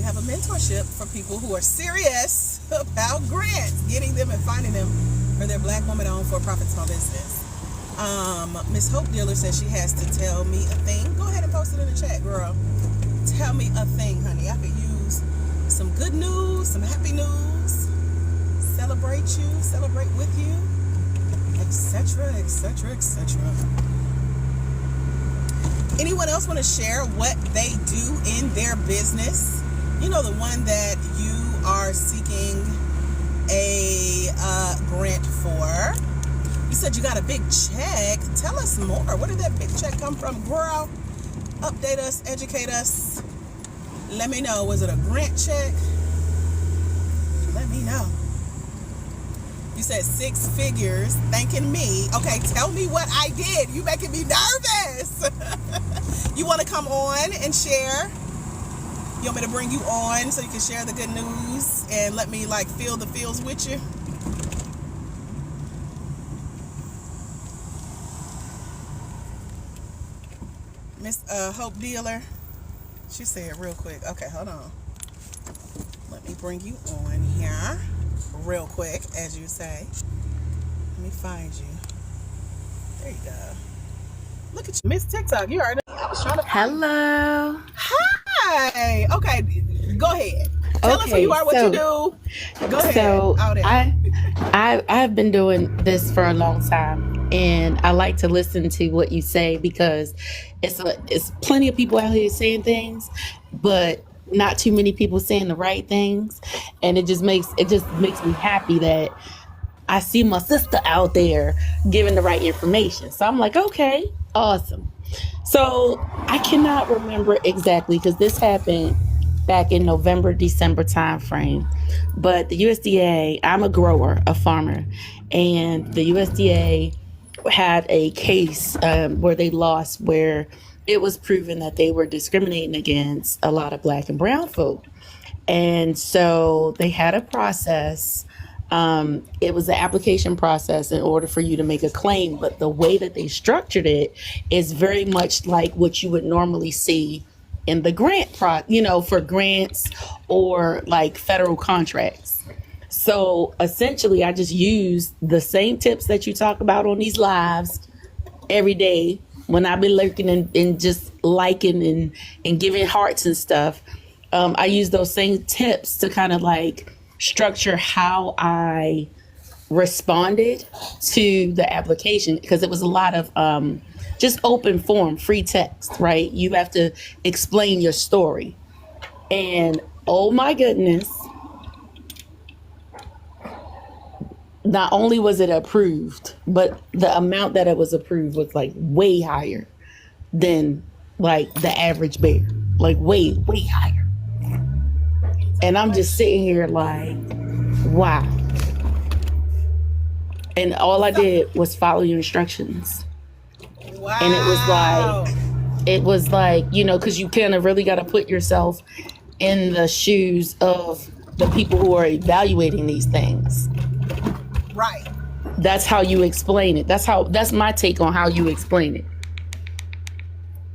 have a mentorship for people who are serious about grants, getting them and finding them for their Black woman-owned for-profit small business. Miss Hope Dealer says she has to tell me a thing. Go ahead and post it in the chat, girl. Tell me a thing, honey. I could use some good news, some happy news. Celebrate you, celebrate with you, etc., etc., etc. Anyone else want to share what they do in their business? You know, the one that you are seeking a grant for. You said you got a big check. Tell us more. Where did that big check come from, girl? Update us, educate us. Let me know. Was it a grant check? Let me know. You said 6 figures, thanking me. Okay, tell me what I did. You making me nervous. You want to come on and share? You want me to bring you on so you can share the good news and let me like feel the feels with you? Miss Hope Dealer. She said real quick. Okay, hold on. Let me bring you on here real quick, as you say. Let me find you. There you go. Look at you, Miss TikTok. You already. I was trying to. Hello. Hi. Okay, go ahead. Tell us who you are, what you do. Go ahead. So I've been doing this for a long time, and I like to listen to what you say because it's plenty of people out here saying things, but not too many people saying the right things, and it just makes me happy that I see my sister out there giving the right information. So I'm like, okay, awesome. So I cannot remember exactly because this happened back in November, December timeframe. But the USDA, I'm a grower, a farmer, and the USDA had a case where they lost, where it was proven that they were discriminating against a lot of Black and brown folk. And so they had a process. It was an application process in order for you to make a claim, but the way that they structured it is very much like what you would normally see in the for grants or like federal contracts. So essentially, I just use the same tips that you talk about on these lives every day when I've been lurking and just liking and giving hearts and stuff. I use those same tips to kind of like structure how I responded to the application, because it was a lot of just open form, free text, right? You have to explain your story. And oh my goodness, not only was it approved, but the amount that it was approved was like way higher than like the average bear, like way higher. And I'm just sitting here like, wow. And all I did was follow your instructions. Wow. And it was like, because you kind of really got to put yourself in the shoes of the people who are evaluating these things. Right. That's how you explain it. That's my take on how you explain it.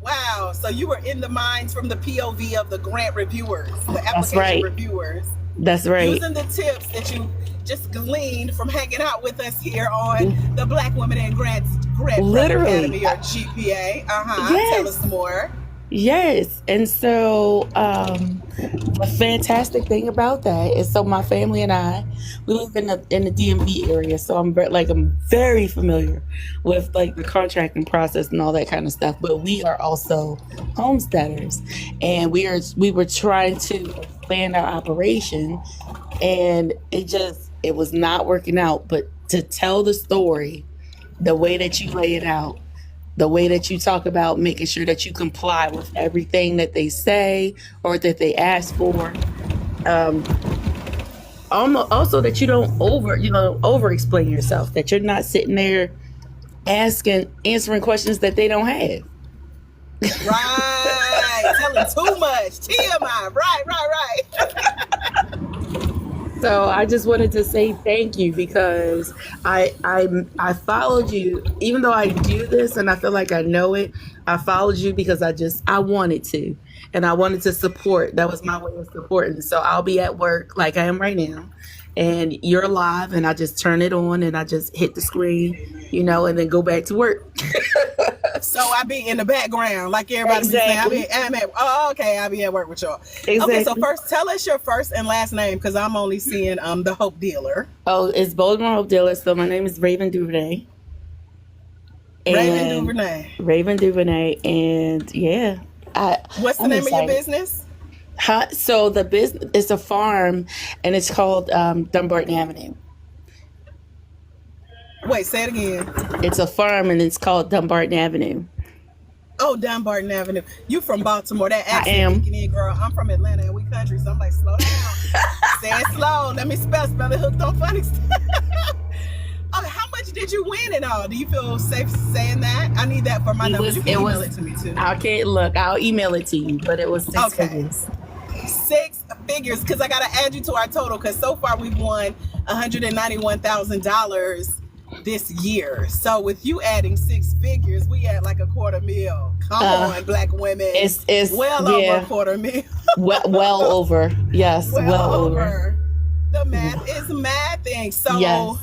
Wow. So you were in the minds from the POV of the grant reviewers, the application reviewers. That's right. Using the tips that you just gleaned from hanging out with us here on the Black Women in Grants Grant Academy, or GPA. Yes. Tell us more. Yes. And so the fantastic thing about that is, so my family and I, we live in the DMV area. So I'm very familiar with like the contracting process and all that kind of stuff. But we are also homesteaders, and we were trying to expand our operation, and it was not working out. But to tell the story, the way that you lay it out, the way that you talk about making sure that you comply with everything that they say or that they ask for. Also that you don't over explain yourself, that you're not sitting there answering questions that they don't have. Right. Telling too much. TMI. Right. So I just wanted to say thank you, because I followed you, even though I do this and I feel like I know it. I followed you because I wanted to, and I wanted to support. That was my way of supporting. So I'll be at work like I am right now, and you're live, and I just turn it on, and I just hit the screen, and then go back to work. So I be in the background, like everybody Exactly. be saying. I be at work with y'all. Exactly. Okay, so first, tell us your first and last name, because I'm only seeing the Hope Dealer. Oh, it's Baltimore Hope Dealer. So my name is Raven Duvernay. Raven Duvernay. Raven Duvernay, and yeah. What's the name of your business? So the business is a farm, and it's called Dumbarton Avenue. Wait, say it again. It's a farm, and it's called Dumbarton Avenue. Oh, Dumbarton Avenue. You from Baltimore? That accent I am. kicking in, girl. I'm from Atlanta, and we country, so I'm like, slow down. Say it slow. Let me spell it. Hooked on funny stuff. Oh, how much did you win and all? Do you feel safe saying that? I need that for my numbers. You can email it to me too. I'll email it to you, but it was 6 figures. 6 figures, because I got to add you to our total, because so far we've won $191,000 this year. So with you adding 6 figures, we add like $250,000. Come on, black women. It's well over $250,000. well over. Yes, well over. The math is mathing. So yes.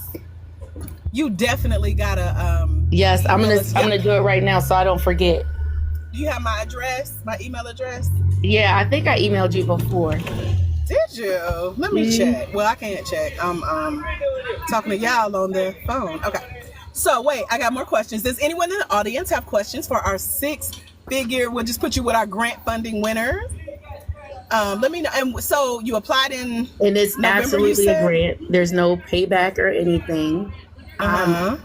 You definitely gotta yes, I'm gonna do it right now so I don't forget. Do you have my address, my email address? Yeah, I think I emailed you before. Did you? Let me check. Well, I can't check. I'm talking to y'all on the phone. Okay. So wait, I got more questions. Does anyone in the audience have questions for our 6-figure? We'll just put you with our grant funding winner. Let me know. And so you applied in and it's November, absolutely a grant. There's no payback or anything.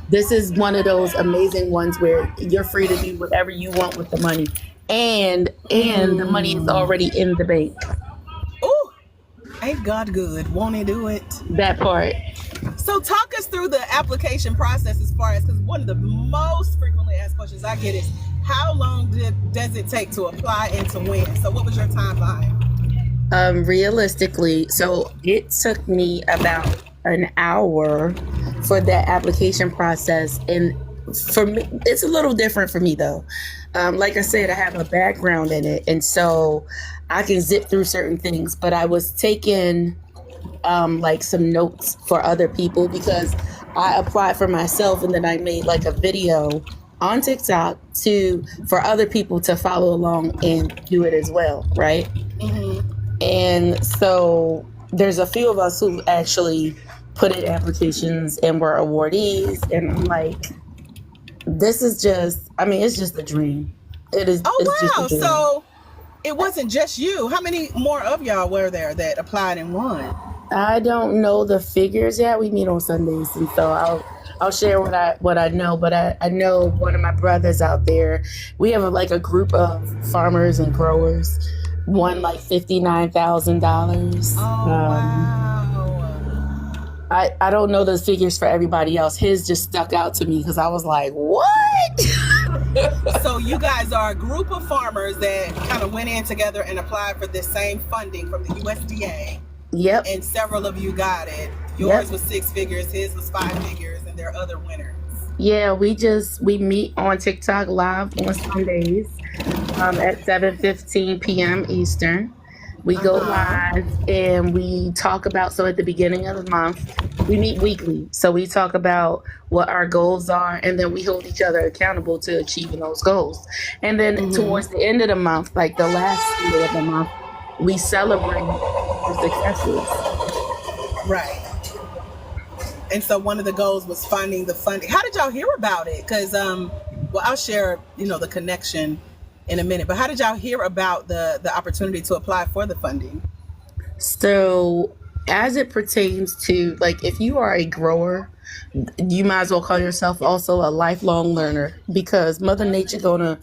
This is one of those amazing ones where you're free to do whatever you want with the money, and the money is already in the bank. Oh, ain't God good? Won't He do it? That part. So talk us through the application process, as far as, because one of the most frequently asked questions I get is, how long does it take to apply and to win? So what was your timeline? Realistically, so it took me about an hour for that application process, and for me it's a little different for me though. Like I said, I have a background in it, and so I can zip through certain things, but I was taking like some notes for other people, because I applied for myself and then I made like a video on TikTok for other people to follow along and do it as well, right? And so there's a few of us who actually put in applications and were awardees, and I'm like, this is just, it's just a dream. It is. Oh, it's just wow. a dream. So it wasn't just you. How many more of y'all were there that applied and won? I don't know the figures yet. We meet on Sundays, and so I'll share what I know. But I know one of my brothers out there. We have a group of farmers and growers won like $59,000. Oh, wow. I don't know the figures for everybody else. His just stuck out to me because I was like, what? So you guys are a group of farmers that kind of went in together and applied for this same funding from the USDA. Yep. And several of you got it. Yours was 6 figures, his was 5 figures, and there are other winners. Yeah, we meet on TikTok live on Sundays at 7:15 p.m. Eastern. We go live and we talk about, so at the beginning of the month, we meet weekly. So we talk about what our goals are, and then we hold each other accountable to achieving those goals. And then towards the end of the month, like the last day of the month, we celebrate the successes. Right. And so one of the goals was finding the funding. How did y'all hear about it? Because, I'll share, the connection in a minute. But how did y'all hear about the opportunity to apply for the funding? So as it pertains to, if you are a grower, you might as well call yourself also a lifelong learner, because Mother Nature gonna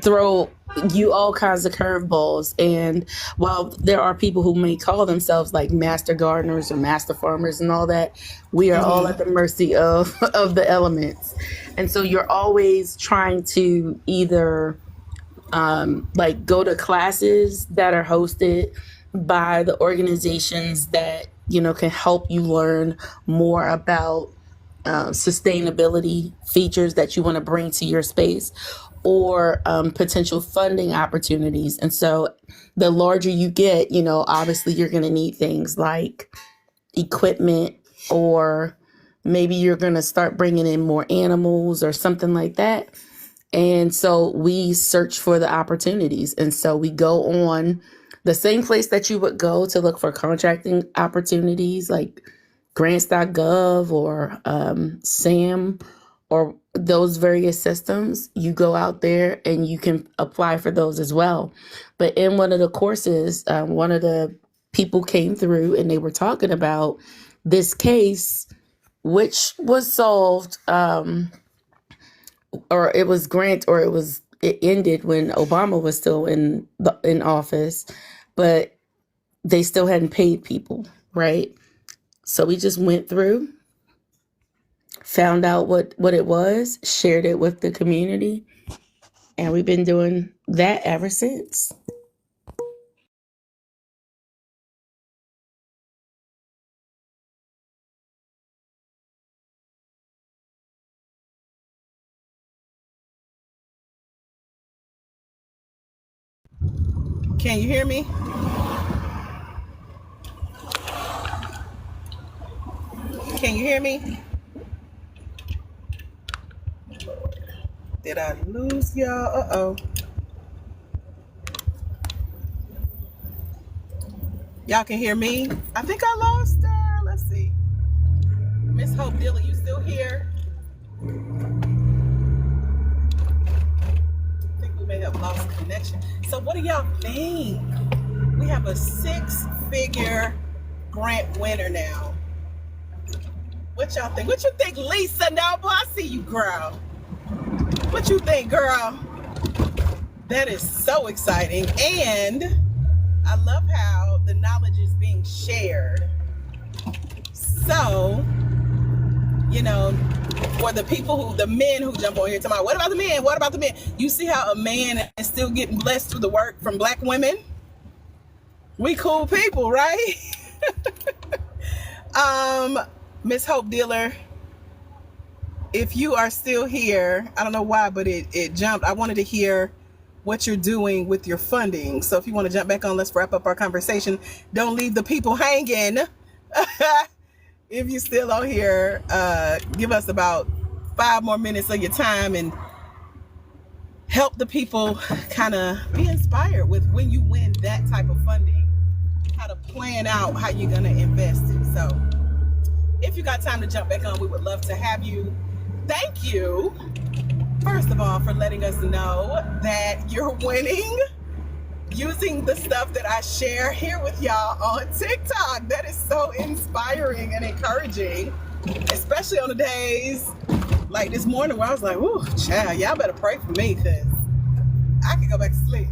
throw you all kinds of curveballs. And while there are people who may call themselves like master gardeners or master farmers and all that, we are all at the mercy of the elements. And so you're always trying to either go to classes that are hosted by the organizations that can help you learn more about sustainability features that you want to bring to your space, or potential funding opportunities. And so the larger you get, obviously you're going to need things like equipment, or maybe you're going to start bringing in more animals or something like that. And so we search for the opportunities. And so we go on the same place that you would go to look for contracting opportunities, like grants.gov or SAM or those various systems. You go out there and you can apply for those as well. But in one of the courses, one of the people came through and they were talking about this case, which was solved, or it was it ended when Obama was still in office, but they still hadn't paid people, right? So we just went through, found out what it was, shared it with the community, and we've been doing that ever since. Can you hear me? Can you hear me? Did I lose y'all? Uh-oh. Y'all can hear me? I think I lost her. Let's see. Miss Hope Dillon, you still here? I think we may have lost connection. So what do y'all think? We have a 6-figure grant winner now. What y'all think? What you think, Lisa Noble? I see you, girl. What you think, girl? That is so exciting. And I love how the knowledge is being shared. So, for the men who jump on here tomorrow, what about the men? What about the men? You see how a man is still getting blessed through the work from Black women? We cool people, right? Miss Hope Dealer, if you are still here, I don't know why, but it jumped. I wanted to hear what you're doing with your funding. So if you want to jump back on, let's wrap up our conversation. Don't leave the people hanging. If you're still on here, give us about 5 more minutes of your time and help the people kind of be inspired with, when you win that type of funding, how to plan out how you're going to invest it. So if you got time to jump back on, we would love to have you. Thank you, first of all, for letting us know that you're winning using the stuff that I share here with y'all on TikTok. That is so inspiring and encouraging, especially on the days like this morning where I was like, ooh, child, y'all better pray for me because I can go back to sleep.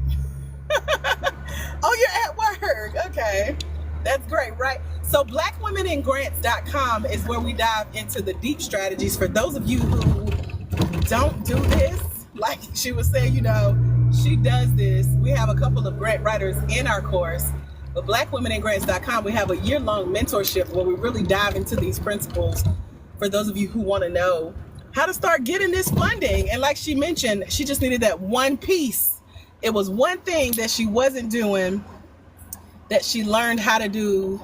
Oh, you're at work. Okay. That's great, right? So blackwomeningrants.com is where we dive into the deep strategies. For those of you who don't do this, like she was saying, she does this. We have a couple of grant writers in our course. But blackwomeningrants.com, we have a year-long mentorship where we really dive into these principles for those of you who want to know how to start getting this funding. And like she mentioned, she just needed that one piece. It was one thing that she wasn't doing that she learned how to do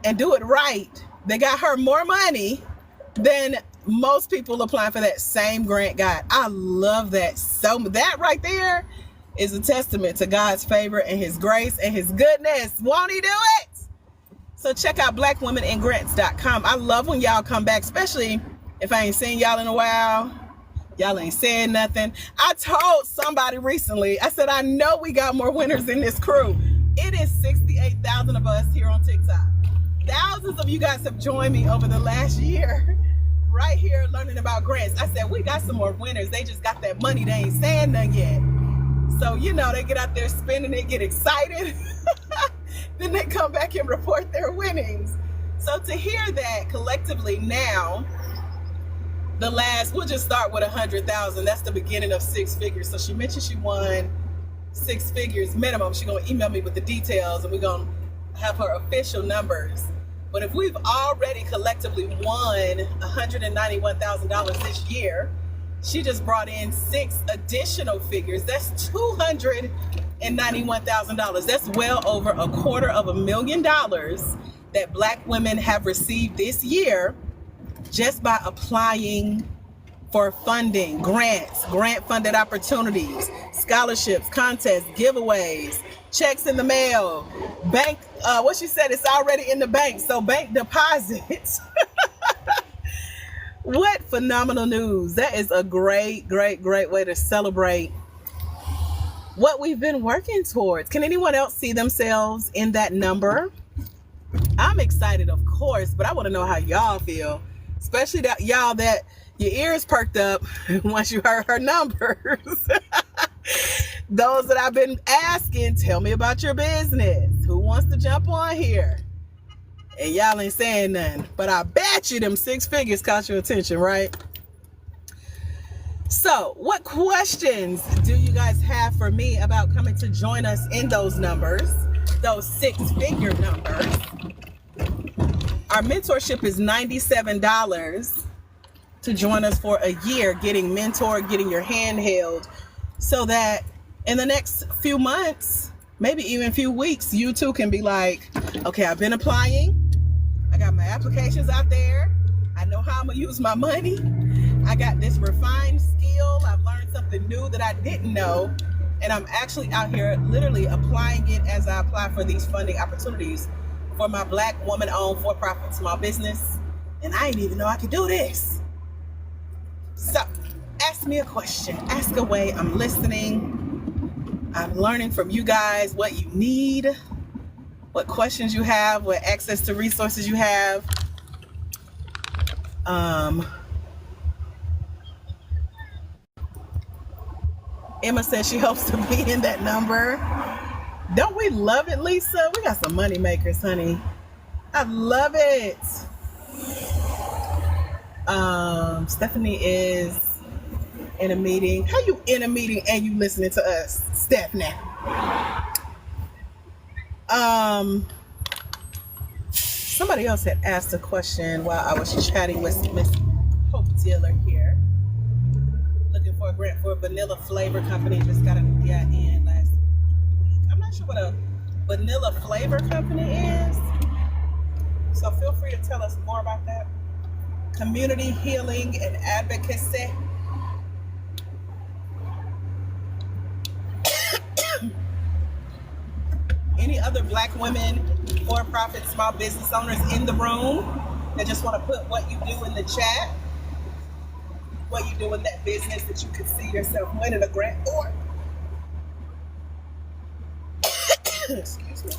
and do it right. They got her more money than most people applying for that same grant got. I love that. So that right there is a testament to God's favor and his grace and his goodness. Won't he do it? So check out blackwomeningrants.com. I love when y'all come back, especially if I ain't seen y'all in a while. Y'all ain't saying nothing. I told somebody recently, I said, I know we got more winners in this crew. It is 68,000 of us here on TikTok. Thousands of you guys have joined me over the last year right here learning about grants. I said, we got some more winners. They just got that money. They ain't saying nothing yet. So, they get out there spending, they get excited. Then they come back and report their winnings. So to hear that collectively now, we'll just start with 100,000. That's the beginning of 6 figures. So she mentioned she won 6 figures minimum. She's going to email me with the details and we're going to have her official numbers. But if we've already collectively won $191,000 this year, She just brought in 6 additional figures. That's $291,000. That's well over $250,000 that Black women have received this year just by applying for funding, grants, grant funded opportunities, scholarships, contests, giveaways, checks in the mail, bank, what she said, it's already in the bank. So bank deposits. What phenomenal news. That is a great, great, great way to celebrate what we've been working towards. Can anyone else see themselves in that number? I'm excited, of course, but I want to know how y'all feel, especially that y'all that your ears perked up once you heard her numbers. Those that I've been asking, tell me about your business. Who wants to jump on here? And y'all ain't saying nothing, but I bet you them 6 figures caught your attention, right? So what questions do you guys have for me about coming to join us in those numbers, those 6-figure numbers? Our mentorship is $97 to join us for a year, getting mentored, getting your hand held, so that in the next few months, maybe even few weeks, you too can be like, okay, I've been applying. I got my applications out there. I know how I'm gonna use my money. I got this refined skill. I've learned something new that I didn't know. And I'm actually out here literally applying it as I apply for these funding opportunities for my Black woman-owned for-profit small business. And I didn't even know I could do this. So ask me a question, ask away. I'm listening. I'm learning from you guys what you need, what questions you have, what access to resources you have. Emma says she hopes to be in that number. Don't we love it, Lisa? We got some money makers, honey. I love it. Stephanie is in a meeting. How you in a meeting and you listening to us, Stephanie? Somebody else had asked a question while I was chatting with Miss Hope Dealer here. Looking for a grant for a vanilla flavor company. Just got an EIN last week. I'm not sure what a vanilla flavor company is, so feel free to tell us more about that. Community healing and advocacy. Any other Black women, for-profit, small business owners in the room that just want to put what you do in the chat, what you do in that business that you could see yourself winning a grant for? Excuse me.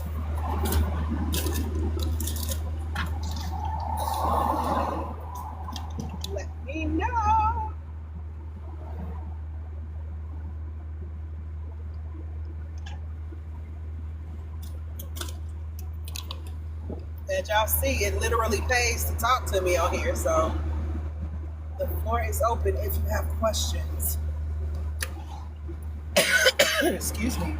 Let me know. As y'all see, it literally pays to talk to me on here, so the floor is open if you have questions. Excuse me.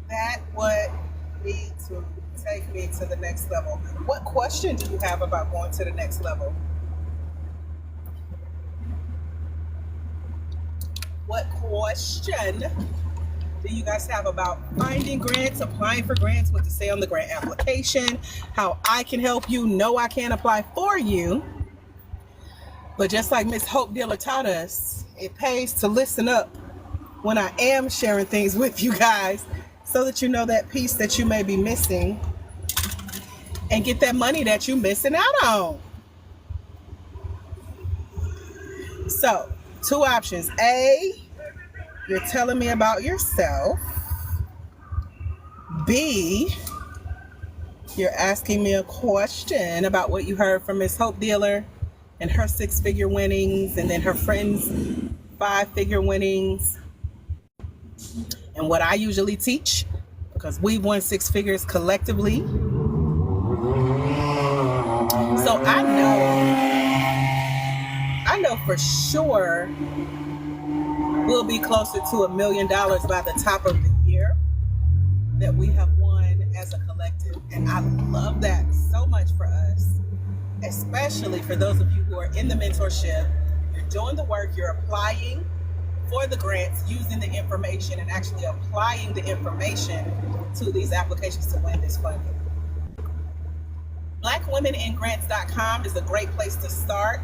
That would need to take me to the next level. What question do you have about going to the next level? What question do you guys have about finding grants, applying for grants, what to say on the grant application, how I can help you? No, I can't apply for you. But just like Miss Hope Dealer taught us, it pays to listen up when I am sharing things with you guys so that you know that piece that you may be missing and get that money that you're missing out on. So, 2 options. A, you're telling me about yourself. B, you're asking me a question about what you heard from Miss Hope Dealer and her 6-figure winnings, and then her friends' 5-figure winnings, and what I usually teach, because we've won 6 figures collectively. So I know for sure we'll be closer to $1 million by the top of the year that we have won as a And I love that so much for us, especially for those of you who are in the mentorship. You're doing the work, you're applying for the grants, using the information and actually applying the information to these applications to win this funding. BlackWomenInGrants.com is a great place to start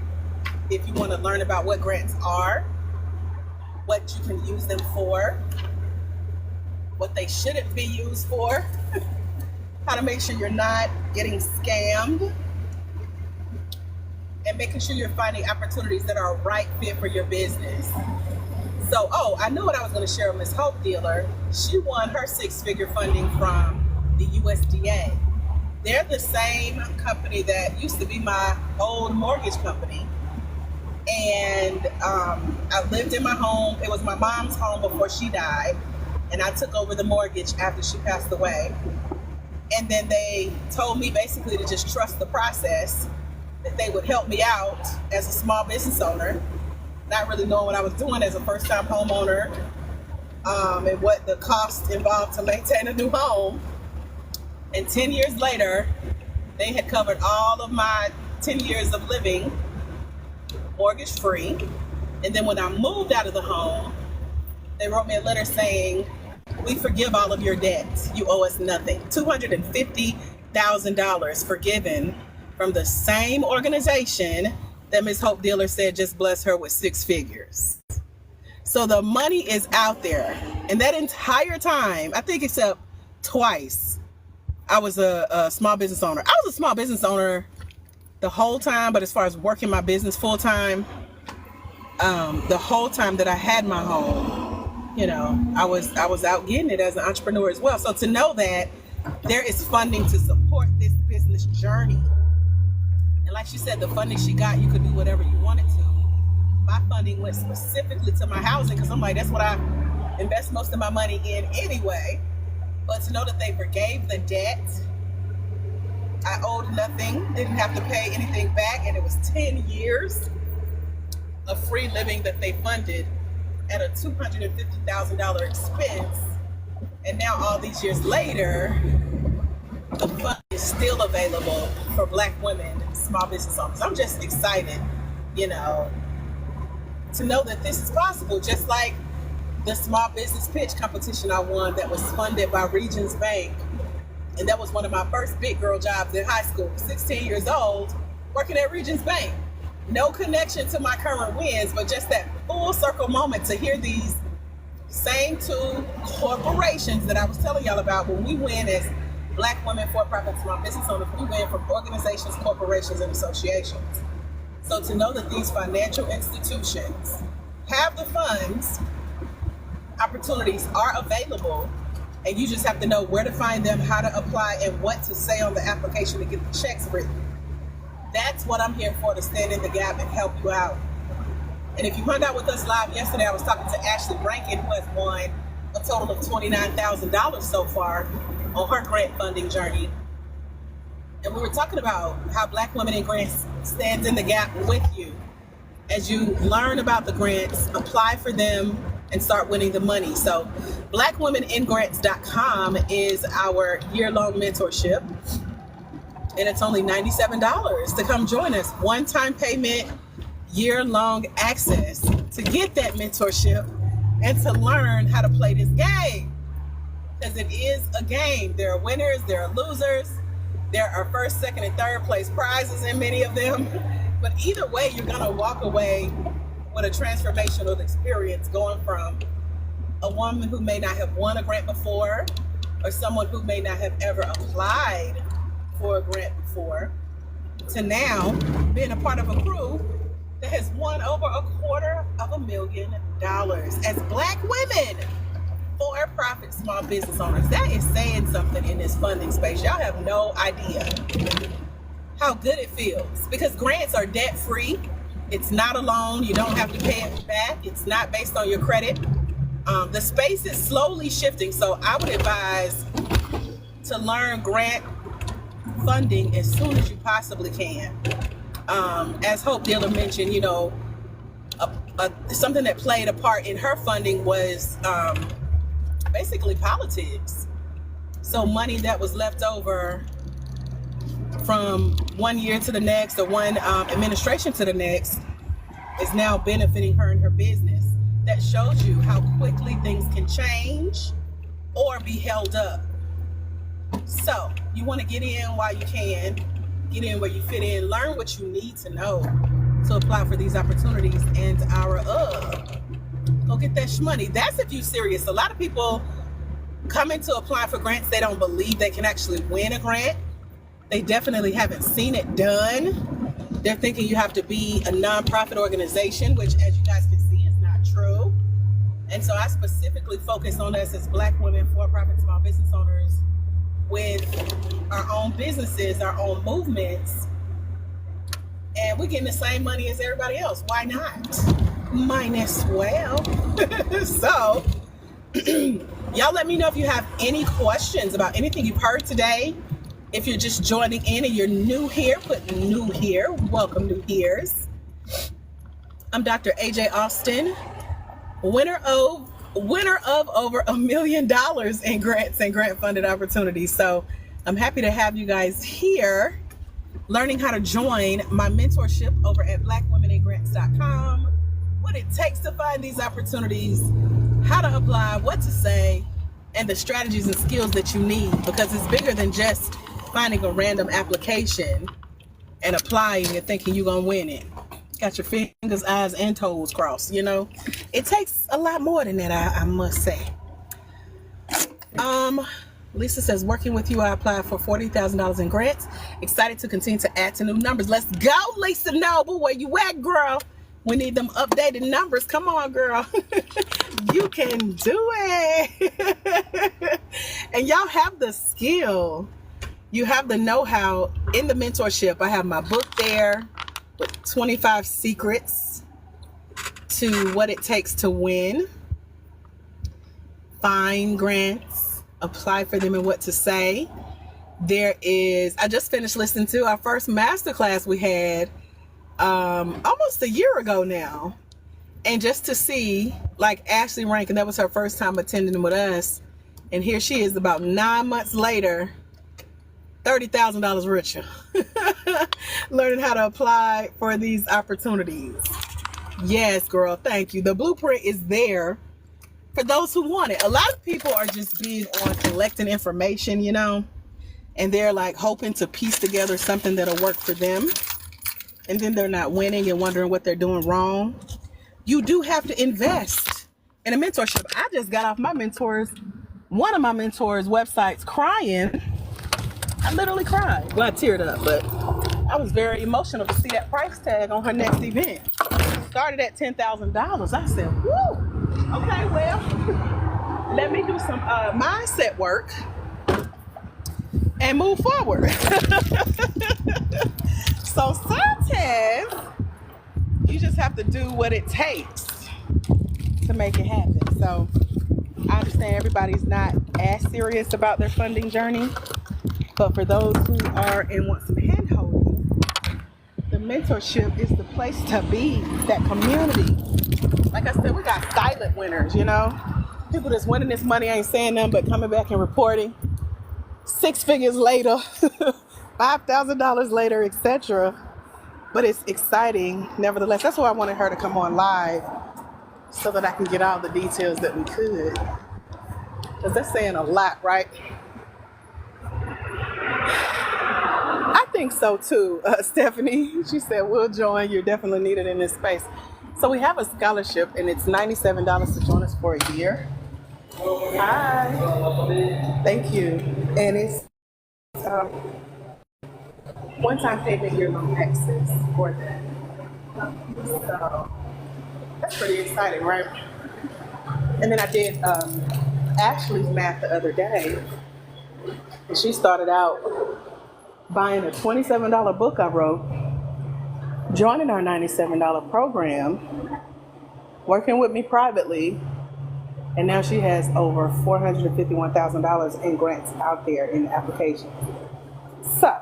if you want to learn about what grants are, what you can use them for, what they shouldn't be used for, how to make sure you're not getting scammed, and making sure you're finding opportunities that are a right fit for your business. So, I knew what I was going to share with Ms. Hope Dealer. She won her 6-figure funding from the USDA. They're the same company that used to be my old mortgage company. And I lived in my home. It was my mom's home before she died. And I took over the mortgage after she passed away. And then they told me basically to just trust the process, that they would help me out as a small business owner, not really knowing what I was doing as a first-time homeowner, and what the cost involved to maintain a new home. And 10 years later, they had covered all of my 10 years of living mortgage-free. And then when I moved out of the home, they wrote me a letter saying, "We forgive all of your debts. You owe us nothing." $250,000 forgiven from the same organization that Ms. Hope Dealer said just blessed her with 6 figures. So the money is out there. And that entire time, I think except twice, I was a small business owner. I was a small business owner the whole time, but as far as working my business full time, the whole time that I had my home, I was out getting it as an entrepreneur as well. So to know that there is funding to support this business journey. And like she said, the funding she got, you could do whatever you wanted to. My funding went specifically to my housing because I'm like, that's what I invest most of my money in anyway. But to know that they forgave the debt, I owed nothing, didn't have to pay anything back, and it was 10 years of free living that they funded at a $250,000 expense. And now all these years later, the fund is still available for Black women, small business owners. I'm just excited, to know that this is possible. Just like the small business pitch competition I won that was funded by Regions Bank. And that was one of my first big girl jobs in high school, 16 years old, working at Regions Bank. No connection to my current wins, but just that full circle moment to hear these same 2 corporations that I was telling y'all about when we win as Black women for-profit small business owners. We win from organizations, corporations, and associations. So to know that these financial institutions have the funds, opportunities are available, and you just have to know where to find them, how to apply, and what to say on the application to get the checks written. That's what I'm here for, to stand in the gap and help you out. And if you hung out with us live yesterday, I was talking to Ashley Rankin, who has won a total of $29,000 so far on her grant funding journey. And we were talking about how Black Women in Grants stands in the gap with you as you learn about the grants, apply for them, and start winning the money. So BlackWomenInGrants.com is our year-long mentorship. And it's only $97 to come join us. One-time payment, year-long access to get that mentorship and to learn how to play this game. Because it is a game. There are winners, there are losers, there are first, second, and third place prizes in many of them. But either way, you're gonna walk away with a transformational experience, going from a woman who may not have won a grant before, or someone who may not have ever applied for a grant before, to now being a part of a crew that has won over $250,000 as Black women for-profit small business owners. That is saying something in this funding space. Y'all have no idea how good it feels, because grants are debt-free. It's not a loan. You don't have to pay it back. It's not based on your credit. The space is slowly shifting, so I would advise to learn grant funding as soon as you possibly can. As Hope Dealer mentioned, something that played a part in her funding was basically politics. So money that was left over from one year to the next or one administration to the next is now benefiting her in her business. That shows you how quickly things can change or be held up. So you want to get in while you can, get in where you fit in, learn what you need to know to apply for these opportunities, and go get that shmoney. That's if you're serious. A lot of people come into applying for grants, they don't believe they can actually win a grant. They definitely haven't seen it done. They're thinking you have to be a nonprofit organization, which, as you guys can see, is not true. And so I specifically focus on us as Black women, for-profit small business owners with our own businesses, our own movements, and we're getting the same money as everybody else. Why not? Mine as well. So y'all let me know if you have any questions about anything you've heard today. If you're just joining in and you're new here, put new here. Welcome, new here's. I'm Dr. AJ Austin, winner of over $1 million in grants and grant funded opportunities. So I'm happy to have you guys here learning how to join my mentorship over at blackwomeningrants.com, what it takes to find these opportunities, how to apply, what to say, and the strategies and skills that you need, because it's bigger than just finding a random application and applying and thinking you're gonna win it. Got your fingers, eyes, and toes crossed, you know? It takes a lot more than that, I must say. Lisa says, working with you, I applied for $40,000 in grants. Excited to continue to add to new numbers. Let's go, Lisa Noble. Where you at, girl? We need them updated numbers. Come on, girl. You can do it. And y'all have the skill. You have the know-how in the mentorship. I have my book there with 25 secrets to what it takes to win, find grants, apply for them, and what to say. There is, I just finished listening to our first masterclass we had almost a year ago now. And just to see, like, Ashley Rankin, that was her first time attending with us. And here she is about 9 months later, $30,000 richer, learning how to apply for these opportunities. Yes, girl, thank you. The blueprint is there for those who want it. A lot of people are just big on collecting information, you know, and they're like hoping to piece together something that'll work for them. And then they're not winning and wondering what they're doing wrong. You do have to invest in a mentorship. I just got off one of my mentors' websites crying. I literally cried. Well, I teared up, but I was very emotional to see that price tag on her next event. Started at $10,000. I said, woo! Okay, well, let me do some mindset work and move forward. So sometimes you just have to do what it takes to make it happen. So I understand everybody's not as serious about their funding journey, but for those who are and want some hand-holding, the mentorship is the place to be, that community. Like I said, we got silent winners, you know? People that's winning this money ain't saying nothing but coming back and reporting. 6 figures later, $5,000 later, etc. But it's exciting, nevertheless. That's why I wanted her to come on live, so that I can get all the details that we could. Because that's saying a lot, right? I think so too, Stephanie. She said, we'll join. You're definitely needed in this space. So we have a scholarship, and it's $97 to join us for a year. Hi. Thank you. And it's one-time payment, year-long access for that. So that's pretty exciting, right? And then I did Ashley's math the other day, and she started out buying a $27 book I wrote, joining our $97 program, working with me privately, and now she has over $451,000 in grants out there in the application. So,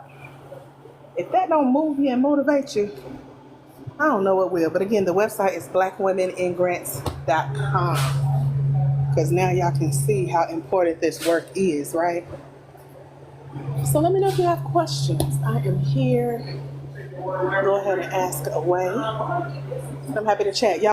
if that don't move you and motivate you, I don't know what will. But again, the website is blackwomeningrants.com, because now y'all can see how important this work is, right? So let me know if you have questions. I am here. Go ahead and ask away. I'm happy to chat. Y'all